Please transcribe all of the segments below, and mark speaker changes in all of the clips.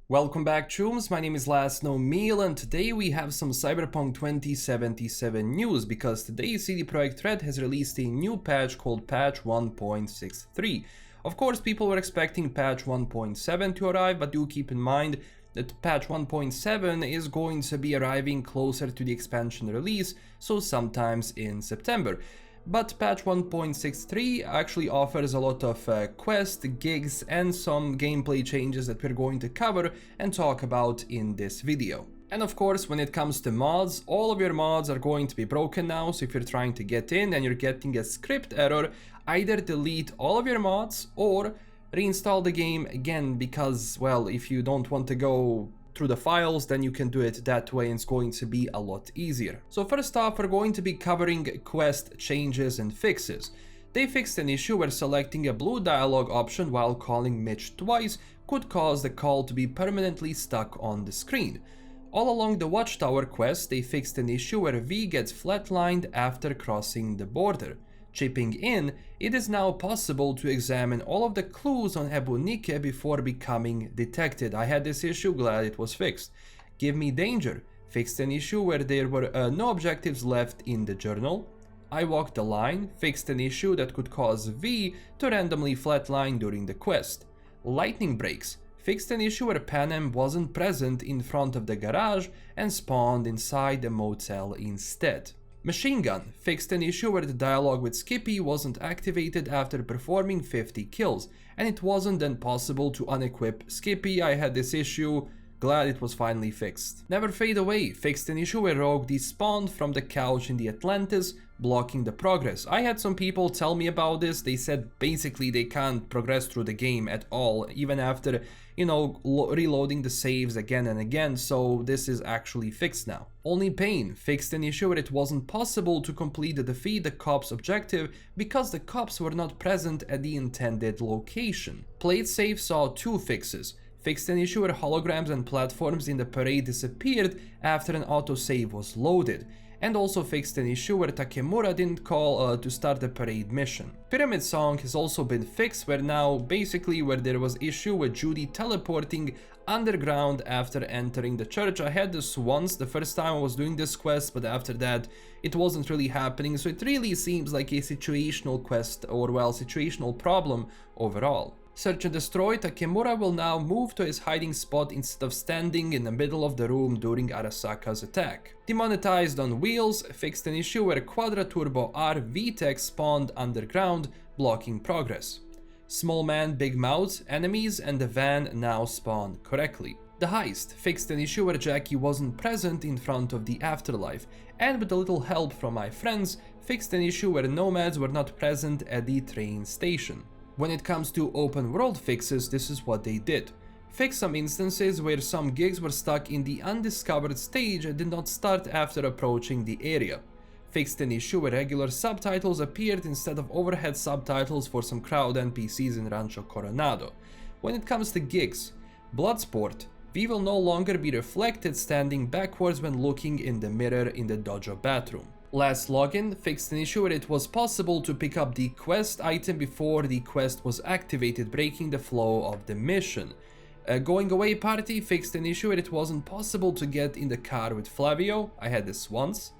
Speaker 1: Welcome back, Chooms. My name is LastKnownMeal, and today we have some Cyberpunk 2077 news because today CD Projekt Red has released a new patch called Patch 1.63. Of course, people were expecting Patch 1.7 to arrive, but do keep in mind that Patch 1.7 is going to be arriving closer to the expansion release, so sometimes in September. But patch 1.63 actually offers a lot of quests, gigs, and some gameplay changes that we're going to cover and talk about in this video. And of course, when it comes to mods, all of your mods are going to be broken now, so if you're trying to get in and you're getting a script error, either delete all of your mods or reinstall the game again, because, well, if you don't want to go through the files, then you can do it that way and it's going to be a lot easier. So first off, we're going to be covering quest changes and fixes. They fixed an issue where selecting a blue dialogue option while calling Mitch twice could cause the call to be permanently stuck on the screen. All along the Watchtower quest, they fixed an issue where V gets flatlined after crossing the border. Chipping in, it is now possible to examine all of the clues on Ebunike before becoming detected. I had this issue, glad it was fixed. Give Me Danger, fixed an issue where there were no objectives left in the journal. I Walk the Line, fixed an issue that could cause V to randomly flatline during the quest. Lightning Breaks, fixed an issue where Panem wasn't present in front of the garage and spawned inside the motel instead. Machine Gun, fixed an issue where the dialogue with Skippy wasn't activated after performing 50 kills, and it wasn't then possible to unequip Skippy. I had this issue, glad it was finally fixed. Never Fade Away, fixed an issue where Rogue despawned from the couch in the Atlantis, blocking the progress. I had some people tell me about this. They said basically they can't progress through the game at all, even after, reloading the saves again and again, so this is actually fixed now. Only Pain, fixed an issue where it wasn't possible to complete the Defeat the Cops objective because the cops were not present at the intended location. Played Safe saw two fixes. Fixed an issue where holograms and platforms in the parade disappeared after an autosave was loaded, and also fixed an issue where Takemura didn't call to start the parade mission. Pyramid Song has also been fixed, where now basically where there was issue with Judy teleporting underground after entering the church. I had this once, the first time I was doing this quest, but after that it wasn't really happening, so it really seems like a situational quest, or well, situational problem overall. Search and Destroy, Takemura will now move to his hiding spot instead of standing in the middle of the room during Arasaka's attack. Demonetized on Wheels, fixed an issue where Quadra Turbo R VTEC spawned underground, blocking progress. Small Man, Big Mouth, enemies and the van now spawn correctly. The Heist, fixed an issue where Jackie wasn't present in front of the afterlife, and with a little help from my friends, fixed an issue where nomads were not present at the train station. When it comes to open world fixes, this is what they did. Fix some instances where some gigs were stuck in the undiscovered stage and did not start after approaching the area. Fixed an issue where regular subtitles appeared instead of overhead subtitles for some crowd NPCs in Rancho Coronado. When it comes to gigs, Bloodsport, we will no longer be reflected standing backwards when looking in the mirror in the dojo bathroom. Last Login, fixed an issue where it was possible to pick up the quest item before the quest was activated, breaking the flow of the mission. Going Away Party, fixed an issue where it wasn't possible to get in the car with Flavio. I had this once.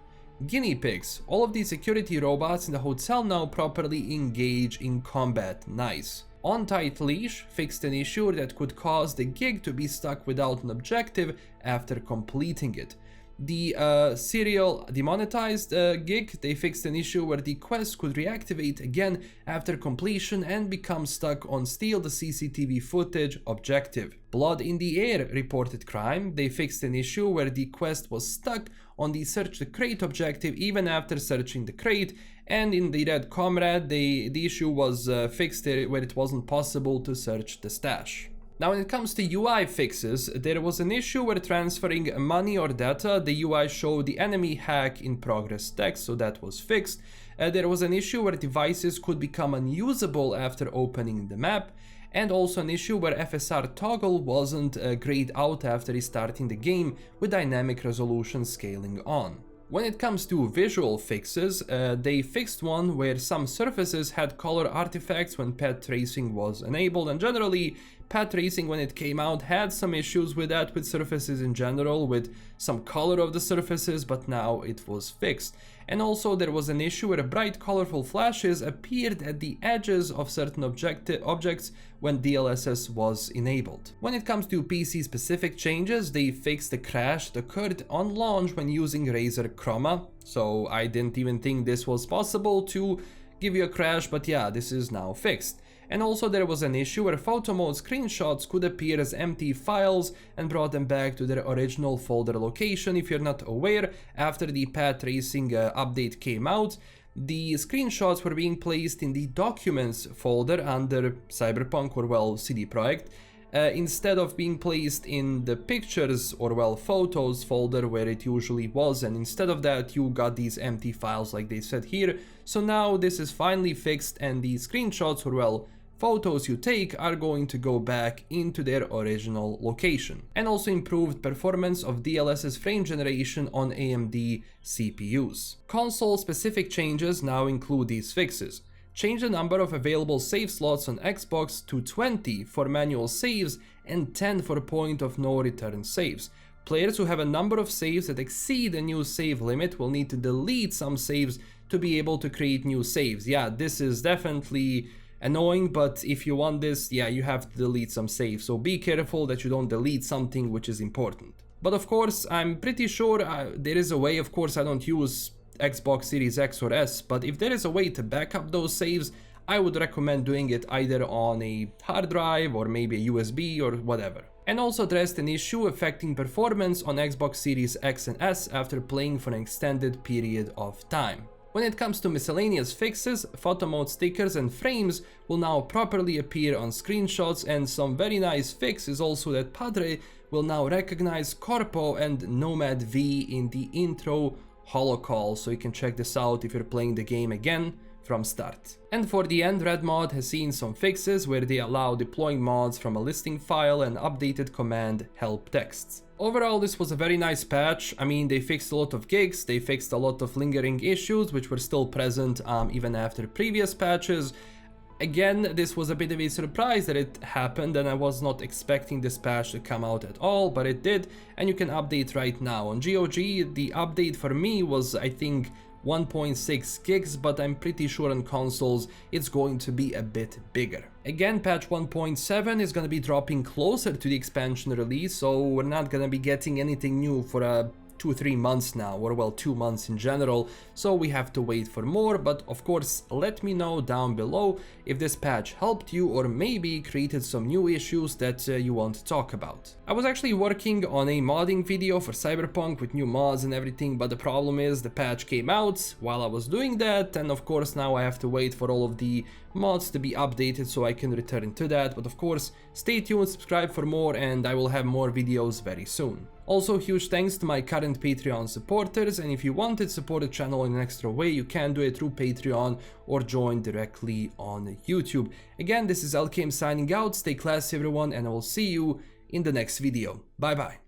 Speaker 1: Guinea Pigs, all of the security robots in the hotel now properly engage in combat, nice. On Tight Leash, fixed an issue that could cause the gig to be stuck without an objective after completing it. The serial demonetized gig, they fixed an issue where the quest could reactivate again after completion and become stuck on Steal the CCTV footage objective. Blood in the Air reported crime, they fixed an issue where the quest was stuck on the Search the Crate objective even after searching the crate, and in the Red Comrade the issue was fixed where it wasn't possible to search the stash. Now when it comes to UI fixes, there was an issue where transferring money or data, the UI showed the enemy hack in progress text, so that was fixed. There was an issue where devices could become unusable after opening the map, and also an issue where FSR toggle wasn't grayed out after restarting the game with dynamic resolution scaling on. When it comes to visual fixes, they fixed one where some surfaces had color artifacts when pet tracing was enabled, and generally Path tracing, when it came out, had some issues with that, with surfaces in general, with some color of the surfaces, but now it was fixed. And also there was an issue where bright colorful flashes appeared at the edges of certain objects when DLSS was enabled. When it comes to PC specific changes, they fixed the crash that occurred on launch when using Razer Chroma. So I didn't even think this was possible to give you a crash, but yeah, this is now fixed. And also there was an issue where photo mode screenshots could appear as empty files and brought them back to their original folder location. If you're not aware, after the path tracing update came out, the screenshots were being placed in the documents folder under Cyberpunk, or well, CD Projekt, instead of being placed in the pictures, or well, photos folder where it usually was, and instead of that you got these empty files like they said here. So now this is finally fixed, and the screenshots, or well, photos you take are going to go back into their original location. And also improved performance of DLSS frame generation on AMD CPUs. Console specific changes now include these fixes. Change the number of available save slots on Xbox to 20 for manual saves and 10 for point of no return saves. Players who have a number of saves that exceed a new save limit will need to delete some saves to be able to create new saves. Yeah, this is definitely annoying, but if you want this, yeah, you have to delete some saves, so be careful that you don't delete something which is important. But of course, I'm pretty sure there is a way. Of course, I don't use Xbox Series X or S, but if there is a way to back up those saves, I would recommend doing it either on a hard drive or maybe a USB or whatever. And also addressed an issue affecting performance on Xbox Series X and S after playing for an extended period of time. When it comes to miscellaneous fixes, photo mode stickers and frames will now properly appear on screenshots, and some very nice fix is also that Padre will now recognize Corpo and Nomad V in the intro holocall, so you can check this out if you're playing the game again from start. And for the end, Red Mod has seen some fixes where they allow deploying mods from a listing file and updated command help texts. Overall, this was a very nice patch. I mean, they fixed a lot of gigs, they fixed a lot of lingering issues which were still present even after previous patches. Again, this was a bit of a surprise that it happened, and I was not expecting this patch to come out at all, but it did, and you can update right now. On GOG, the update for me was, I think, 1.6 gigs, but I'm pretty sure on consoles it's going to be a bit bigger. Again, patch 1.7 is going to be dropping closer to the expansion release, so we're not going to be getting anything new for 2-3 months now, or well, 2 months in general, so we have to wait for more. But of course, let me know down below if this patch helped you or maybe created some new issues that you want to talk about. I was actually working on a modding video for Cyberpunk with new mods and everything, but the problem is the patch came out while I was doing that, and of course now I have to wait for all of the mods to be updated so I can return to that. But of course, stay tuned, subscribe for more, and I will have more videos very soon. Also, huge thanks to my current Patreon supporters, and if you want to support the channel in an extra way, you can do it through Patreon or join directly on YouTube. Again, this is LKM signing out, stay classy everyone, and I will see you in the next video. Bye bye.